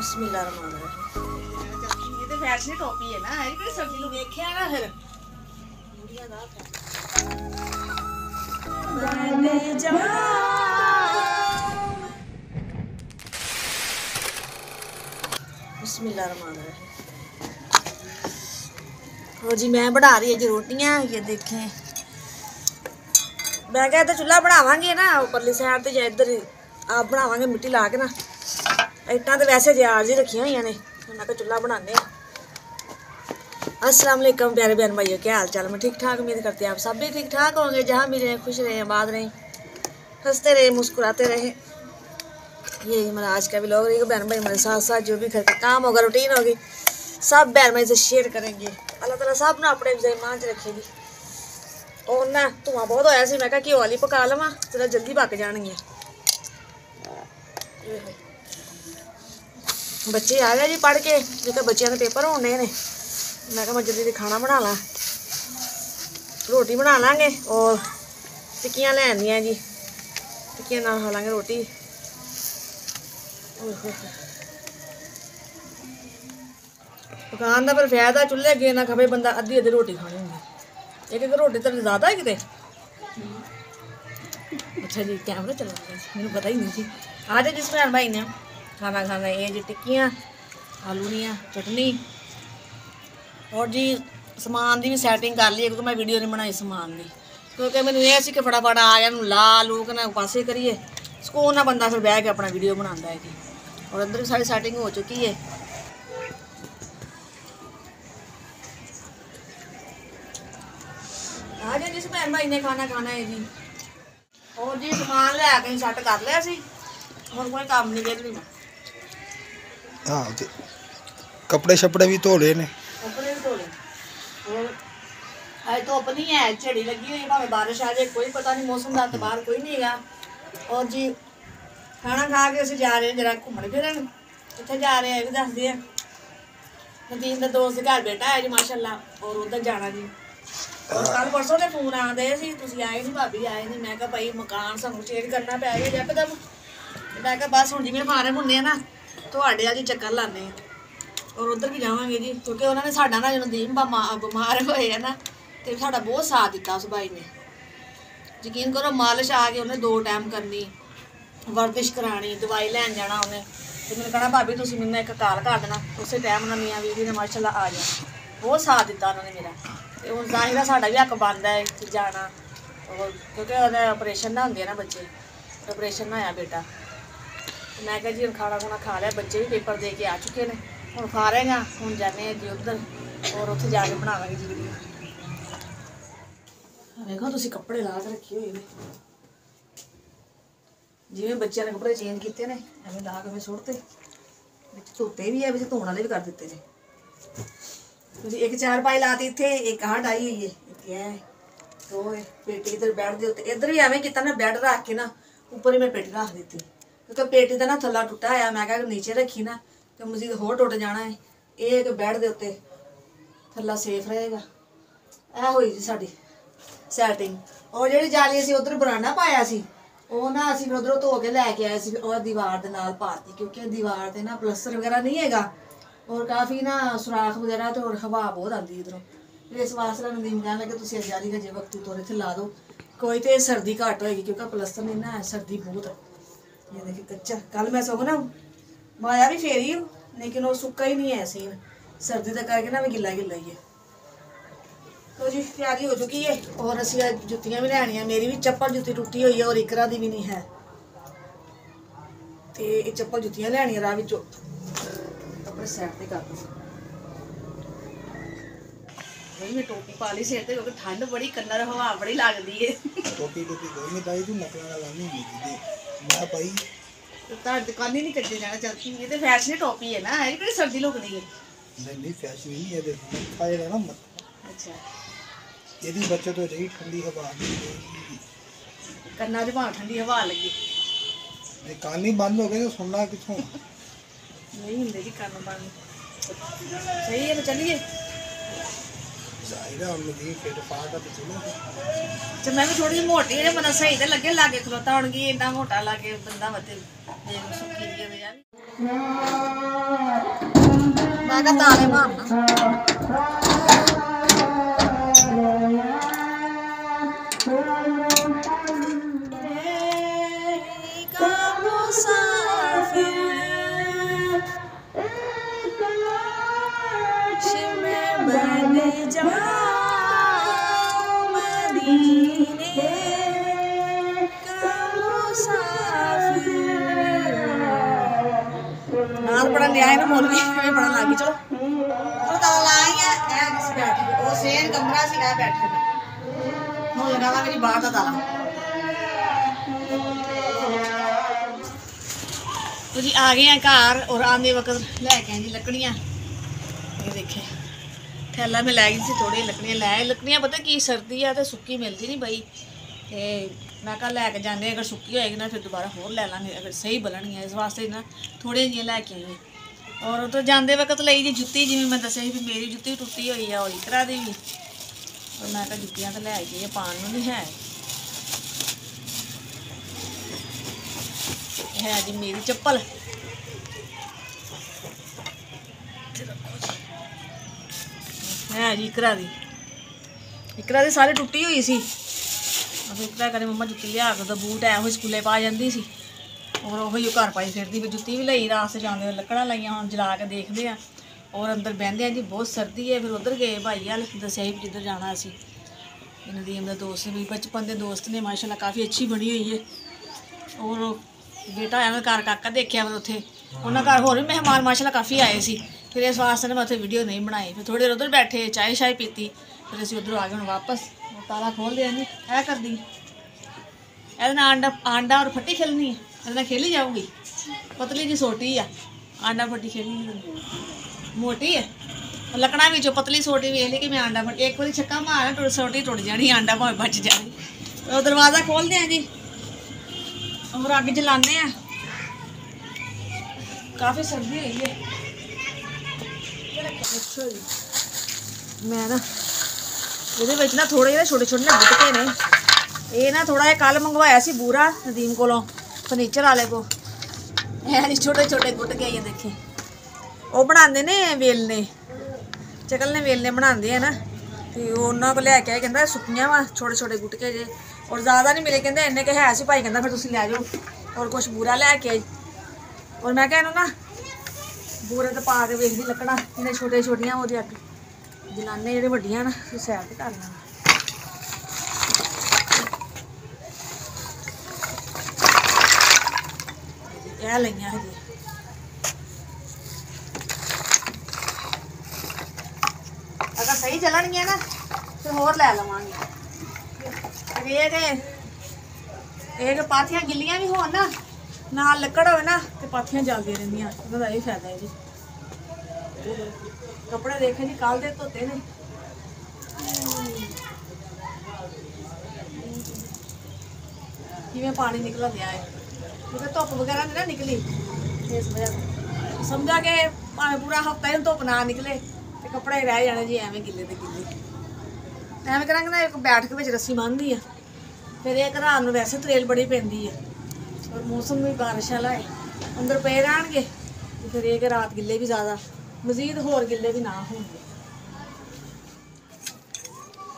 बिस्मिल्लाहिर्रहमानिर्रहीम। ये तो फैशन टॉपी है ना, ये कोई सब्जी नु देखिया ना फिर मुड़िया दा बने जा। बिस्मिल्लाहिर्रहमानिर्रहीम। और जी मैं बना रही है जी रोटियां, ये देखें। मैं क्या चूल्हा बनावांगे ना उपरली साइड ते, या इधर आप बनावांगे मिट्टी ला के ना। इट्टां तो वैसे आज ही रखी हुई ने, मैं चूल्हा बनाने। अस्सलाम वालेकुम प्यारे बहन भाइयों, क्या हाल चाल? मैं ठीक ठाक, उम्मीद करते हैं आप सब भी ठीक ठाक होंगे। जहाँ भी रहें खुश रहें, आबाद रहें, हंसते रहे, मुस्कुराते रहे। ये हमारा आज का व्लॉग रहेगा। बहन भाई हमारे साथ साथ जो भी घर का काम होगा, रूटीन होगी, सब बहन भाई से शेयर करेंगे। अल्लाह ताला सब ना अपने ईमान च रखेगी। और ना धुआं बहुत होया सी, मैं कहा घ्यो वाली पका लवां, जरा जल्दी पक जाएंगे। बच्चे आ गए जी पढ़ के, जो तो बच्चों के पेपर होने ने। मैं कहा मैं जल्दी खाना बना ला, रोटी बना लाँगे और टिक्कियाँ ले आंदियां जी, टिक्कियाँ नाल खा लाँगे रोटी। पकान का फिर फायदा, चूल्हे अगे ना खबे बंदा अद्धी अद्धी रोटी खानी होंगी। एक रोटी तो ज़्यादा है कितने। अच्छा जी कैमरा चला गया, मैंने पता ही नहीं थी। आज जिस भैन भाई ने खाना खाना ये जी टिक्कियाँ, आलू दियाँ, चटनी और जी समान की भी सैटिंग कर ली, क्योंकि मैं वीडियो नहीं बनाई समान की, क्योंकि मैंने ये सी कि फटाफट आ गया ला लू के ना पासे करिए, सुकून ना बंदा फिर बह के अपना वीडियो बनाता है जी। और अंदर भी सारी सैटिंग हो चुकी है। आज जिस भैन भाई ने खाना खाना है जी। और जी समान लैके सैट कर लिया सी, और कोई काम नहीं वेली मैं। हाँ कपड़े शपड़े भी धो ले ने, कपड़े भी धो ले। और आज धुप नहीं है, झड़ी लगी हुई, भावें बारिश आ जाए कोई पता नहीं, मौसम का तो बाहर कोई नहीं है। और जी खाना खा के असं जा रहे हैं जरा घूमन फिरन। कितने जा रहे हैं ये भी दस दिए। नदीम के दोस्त घर बेटा है जी माशाल्लाह, और उधर जाना जी। और कल परसों के फोन आते सी, तुसी आए नहीं, भाभी आए नहीं। मैं कहा भाई मकान सानू चेंज करना पै गया जकदम। मैं कहा बस हुण जिवें फारम हुंदे ना तुहाडे वाल चक्कर लाने, और उधर भी जावांगे जी, क्योंकि उन्होंने साडा ना जो नदीम बीमार होए है ना, तो साडा बहुत साथ दिता उस भाई ने। यकीन करो मालिश आ के उन्हें 2 टाइम करनी, वर्जिश करानी, दवाई लैन जाना उन्हें। तो मैंने कहना भाभी तुम मैंने एक कॉल कर देना, उस टाइम ना मियाँ बीवी ने माशाल्लाह आ जाना। बहुत साथ दिता उन्होंने मेरा। तो हम जाहिर है साडा भी हक बनता है जाना, और क्योंकि ऑपरेशन ना होंगे ना बच्चे, ऑपरेशन ना होया बेटा। तो मैं कहा जी हम खाना खुना खा लिया, बच्चे भी पेपर दे के आ चुके हैं, हम खा रहे हैं। हम जाने जी उधर, और उत्थे जाके बनावांगे जी वीडियो। देखो तुसी कपड़े ला के रखे हुए ने, जिवें बच्चों ने कपड़े चेंज किए ने एवं ला के मैं सुटते, धोते भी है, धोने वाले भी कर दिते ने। एक चारपाई लाती इत्थे, एक आह डाई हुई है, एक है तो पेटी इधर बैठ दे उत्ते, इधर भी एवं किया ना, बैड रख के ना ऊपर ही मैं पेटी रख दी, क्योंकि पेटी का ना थल्ला टुटा है। मैं क्या नीचे रखी ना तो मजीद होर टुट जाना है। ये एक बैड के उत्ते थल्ला सेफ रहेगा। यह हुई जी साडी सैटिंग। और जी जाली असीं उधर बरांडा पाया सी, वो ना असीं उधरों धो के लैके आए सी, और दीवार के नाल पाती, क्योंकि दीवार से ना प्लस्तर वगैरह नहीं हैगा, और काफ़ी ना सुराख वगैरह, तो और हवा बहुत आती इधरों। फिर इस वास्ते नदीम कहने लगे तुम जाली का जे वक्त तौर इतने ला दो, कोई तो सर्दी घट होएगी, क्योंकि प्लस्तर नहीं ना है, सर्दी बहुत है। ये देखिए कच्चा, कल मैं सगों ना माया भी फेरी हूँ, लेकिन वो सुक्का ही नहीं है सीन, सर्दी का करके ना मैं गिला गिला ही है। तो जी तैयारी हो चुकी है, और असी जुत्तियां भी लैनियां। मेरी भी चप्पल जुत्ती टुटी हुई है, और इकरा दी भी नहीं है, तो ये चप्पल जुत्तियां लैनियां राह विचों। अपने सैड से कर दो मैं टोपी पा ली सिर ते, क्योंकि ठंड बड़ी, कन्ना हवा बड़ी लगती है। टोपी टोपी कोई नहीं पाई, तू नकला ना लानी दे मैं पाई तो दुकान ही नहीं कट्टे जाना चलती। ये तो फैशन टोपी है ना, ये सर्दी लुकनी है। नहीं फैशन नहीं है, देखो खाएगा ना मत। अच्छा यदि बच्चे तो रही ठंडी हवा कन्ना च भाव ठंडी हवा लगी, कान ही बंद हो गए तो सुनना कितों नहीं होंगे जी कान बंद। सही है तो चलिए। अच्छा मैं भी थोड़ी मोटी है, मतलब सही तो लगे लागे खलोता, इन्ना मोटा लागे बंदा मत सुक्की दी मैं कहा ताले मारना। नाल बड़ा लिया है ना मौलवी में बड़ा लागी चलो तो ताला लाई है ए जिस बैठ ओ सेन कमरा सी है बैठे हुन लगावा मेरी बाहर दा ताला। तो जी आ गए हैं घर और आंदे वक्त लेके आए जी लकड़ियां। ये देखे थैला में लै गई सी थोड़ी लकड़ियां लै लकड़ियां पता की सर्दी है तो सुक्की मिलती नहीं बई ते मैं कहा लैके जाने अगर सुक्की होएगी ना फिर दोबारा होर लै लांगे अगर सही बलनी इस वास्ते ना थोड़े जिहियां लैके आई और तो जाते वक्त लई जी जुत्ती जिवें मैं दस्सिया भी मेरी जुत्ती टुट्टी हुई है और इकरा दी भी और मैं कहा जुत्तियां तो लै आई पान नूं नहीं है जी मेरी चप्पल है जी इकरा दी सारी टुट्टी हुई सी इकरा करे मम्मा जुत्ती लिया के बूट है वो स्कूले पा जाती सी और वही घर पाई फिरती भी जुत्ती भी लई रास्ते जाते लकड़ा लाइया हम जला के देखते हैं और अंदर बहते हैं जी बहुत सर्दी है। फिर उधर गए भाई हल दसिया भी जिधर जाना असी नदीम का दोस्त भी बचपन के दोस्त ने माशाल्लाह काफ़ी अच्छी बनी हुई है और बेटा आया मैं घर काका देखा फिर उत्थे उन्होंने घर होर भी मेहमान माशाल्लाह काफ़ी आए सी फिर इस वास्ते मैं उत्थे वीडियो नहीं बनाई फिर थोड़ी देर उधर बैठे चाय शाय पीती फिर असीं उधरों आ गए हूँ वापस ताला खोल दिया जी ऐ कर दी आंडा और फट्टी खेलनी है ये खेली जाऊँगी पतली जी सोटी है आंडा फट्टी खेलनी मोटी है लकड़ा भी पतली सोटी वेख ली कि मैं आंडा फट एक बार छक्का मारा सोटी टुट जानी आंडा भावें बच जाए तो दरवाज़ा खोलते हैं जी और अग जलाने हैं काफ़ी सर्दी हुई है। अच्छा जी मैं ना ये ना थोड़े जे छोटे छोटे ना गुटके ने ये ना थोड़ा जिहा कल मंगवाया सी बूरा नदीम कोलों फर्नीचर वाले को है छोटे छोटे गुटके ये देखे वो बनाते ने वेलने चकल ने वेलने बनाते हैं ना तो उन्होंने को लैके आए कहता सुक्कियां वा छोटे छोटे गुटके जे और ज़्यादा नहीं मिले कहते इन्ने के है सी भाई कहता फिर तुम लै जाओ और कुछ बूरा लैके आई और मैं कहना ना बूरे तो पा के वेखदी लकड़ा इन्ने छोटे छोटियां वो अग जलाने जेह्ड़े वड्डियां ना फिर सैर ते कर लैना। यह लइयां हजे अगर सही चलणगियां ना फिर होर लै लवांगे ये पाथियां गिल्लियां भी होन ना नाल लकड़ होवे ना तो पाथियां जलदियां रहिंदियां इहदा यही फायदा है जी। कपड़े देखे जी कल दे धोते ने किवें पानी निकल दिया है क्योंकि धुप्प वगैरह नहीं ना निकली इस वजह समझा के भावें पूरा हफ्ता ही धुप्प ना निकले तो कपड़े रह जाने जी एवं गिले तो गिले एवं करांगे ना एक बैठ के रस्सी बन्नदी है फिर एक रात में वैसे तरेल बड़ी पैंदी है और मौसम भी बारिश वाला है अंदर पे रहणगे तो फिर एक रात गिले भी ज़्यादा मजीद होर गिले भी ना होंगे।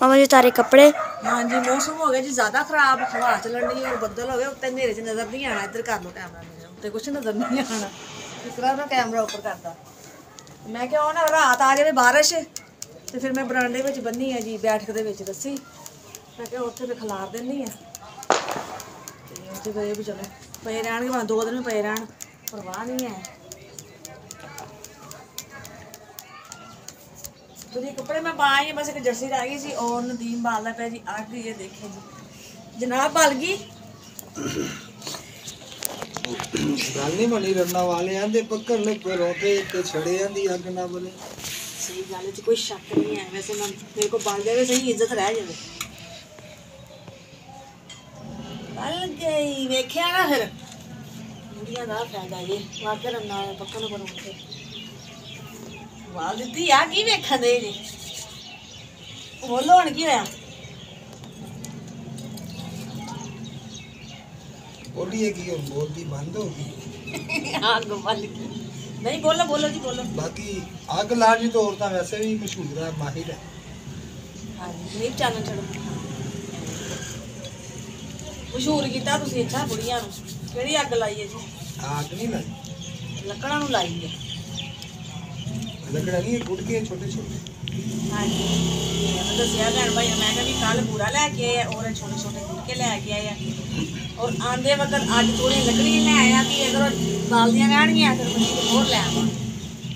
मामा जी तारे कपड़े हाँ जी मौसम हो गया जी ज़्यादा खराब हवा चलन दी और बदल हो गए उत्ते नेरे च नज़र नहीं आना इधर कर लो कैमरा मेरे उत्ते कुछ नज़र नहीं आना इस तरह ना कैमरा ऊपर करता मैं क्या ना रात आ जाए बारिश तो फिर मैं बरांडे में बन्नी है जी बैठक दे विच रस्सी मैं क्या उत्थे फिर खिलार देनी है उत्थे फिर भी चलो पे रहणगे भावें 2 दिन पे रहण परवाह नहीं है। तो जी कपड़े मैं पाए हैं बस एक जर्सी रह गई सी और नदीम बालदा पे जी आग ये देखे जी जनाब बल गई गल नहीं बनी रन्ना वाले आंदे पक्कर ले पे रोते ते छड़े आंदी अग ना बने सही गल च कोई शक नहीं है वैसे मैं मेरे को बल जाए सही इज्जत रह जाए बल गई वेख्या ना फिर मुंडियां दा फायदा ये वाके रन्ना पक्का ना बनूंगे वाल दी आ की वेखा दे जी बोलो हन की होया बोलिए कि बोलती बंद होगी आग बल गई ਨਹੀਂ ਬੋਲੋ ਬੋਲੋ ਜੀ ਬੋਲੋ। ਬਾਕੀ ਅੱਗ ਲਾਉਣ ਦੀ ਤੌਰ ਤਾਂ ਵੈਸੇ ਵੀ ਮਸ਼ਹੂਰ ਹੈ, ਮਾਹਿਰ ਹੈ। ਹਾਂਜੀ ਨਹੀਂ ਚਾਨਣ ਛੜੋ ਮਸ਼ਹੂਰ ਕੀਤਾ ਤੁਸੀਂ ਅੱਛਾ ਬੁੜੀਆਂ ਨੂੰ। ਕਿਹੜੀ ਅੱਗ ਲਾਈ ਹੈ ਜੀ? ਅੱਗ ਨਹੀਂ ਲਾਈ, ਲੱਕੜਾਂ ਨੂੰ ਲਾਈ ਹੈ। ਲੱਕੜਾਂ ਨਹੀਂ, ਗੁਟਕੇ ਛੋਟੇ ਛੋਟੇ। ਹਾਂਜੀ ਮੈਂ ਦੱਸਿਆ ਭੈਣ ਭਾਈ ਨੂੰ, ਮੈਂ ਕਿਹਾ ਵੀ ਕੱਲ ਬੂਰਾ ਲੈ ਕੇ ਆਏ ਔਰ ਛੋਟੇ ਛੋਟੇ ਗੁਟਕੇ ਲੈ ਕੇ ਆਏ ਆ ਔਰ ਆਂਦੇ ਵਕਤ ਅੱਜ ਥੋੜੀ ਲੱਕੜੀ ਲੈ ਆਇਆ ਕਿ ਅਗਰ ਬਾਲਦੀਆਂ ਰਹਿਣਗੀਆਂ ਫਿਰ ਮਸ਼ੀਨ ਹੋਰ ਲੈ ਆਵਾਂ।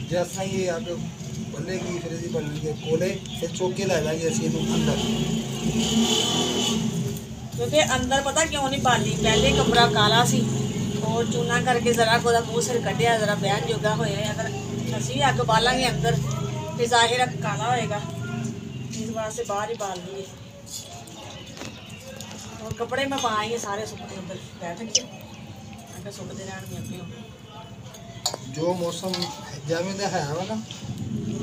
ਜੈਸਾ ਹੀ ਇਹ ਅੱਗ ਬੰਨੇਗੀ ਫਿਰ ਇਹਦੀ ਬਣਨਗੇ ਕੋਲੇ, ਫਿਰ ਚੁੱਕ ਕੇ ਲੈ ਜਾਵਾਂਗੇ ਅਸੀਂ ਇਹਨੂੰ ਅੰਦਰ। ਕਿਉਂਕਿ ਅੰਦਰ ਪਤਾ ਕਿਉਂ ਨਹੀਂ ਬਾਲੀ, ਪਹਿਲੇ ਕਮਰਾ ਕਾਲਾ ਸੀ ਔਰ ਚੂਨਾ ਕਰਕੇ ਜ਼ਰਾ ਕੋਦਾ ਮੂੰਹ ਸਿਰ ਕੱਢਿਆ, ਜ਼ਰਾ ਬਹਿਣ ਜੋਗਾ ਹੋਏ। ਅਗਰ ਅਸੀਂ ਵੀ ਅੱਗ ਬਾਲਾਂਗੇ ਅੰਦਰ ਤੇ ਜ਼ਾਹਿਰ ਕਾਲਾ ਹੋਏਗਾ, ਇਸ ਵਾਸਤੇ ਬਾਹਰ ਹੀ ਬਾਲ ਲਈਏ। और कपड़े में पाएंगे सारे सुखने उधर बैठ के अगर सुखते रहने अपने जो मौसम जिवें दा है वा ना,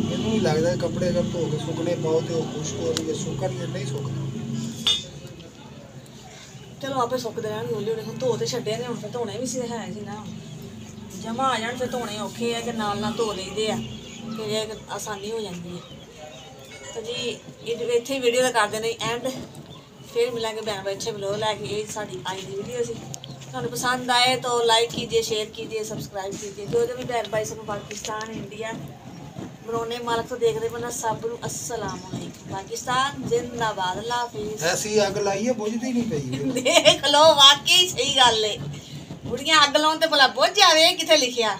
मैनूं भी लगदा कपड़े अगर धो के सुकने पाओ तो खुश्क हो रही है, सुकन नहीं सुकते। चलो आपे सुकते रहने हौली हौली, धो तो छड्डे ने हुण फिर धोने भी है जी ना, जमा आ जाण फिर धोने औखे है कि नाल नाल धो लईदे आ, फिर आसानी हो जाती है। तो जी इत्थे ही वीडियो का करदे ने एंड, फिर मिलेंगे बहन भाई अच्छे ब्लॉग लैके। ये साड़ी आज की वीडियो सी, तुहानूं पसंद आए तो लाइक कीजिए, शेयर कीजिए, सब्सक्राइब कीजिए। जो जो भी बहन भाई सब पाकिस्तान इंडिया बरोने मालक तो देखते बना सब नूं अस्सलाम वालेकुम। पाकिस्तान जिंदाबाद, अल्लाह हाफिज़। ऐसी अग लाई है बुझदी नहीं पई। देख लो वाकई सही गल है, बुढ़ियां अग लाउण ते भला बुझ जावे किथे लिखिया।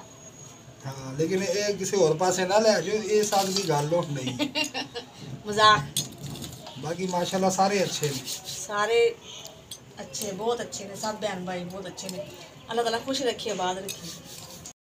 हाँ लेकिन ये किसी और पासे ना ले जाओ, ये साग की गल हो नहीं। मजाक। बाकी माशाल्लाह सारे अच्छे हैं, सारे अच्छे बहुत अच्छे ने, सब बहन भाई बहुत अच्छे ने। अल्लाह ताला खुश रखिए, आबाद रखिए।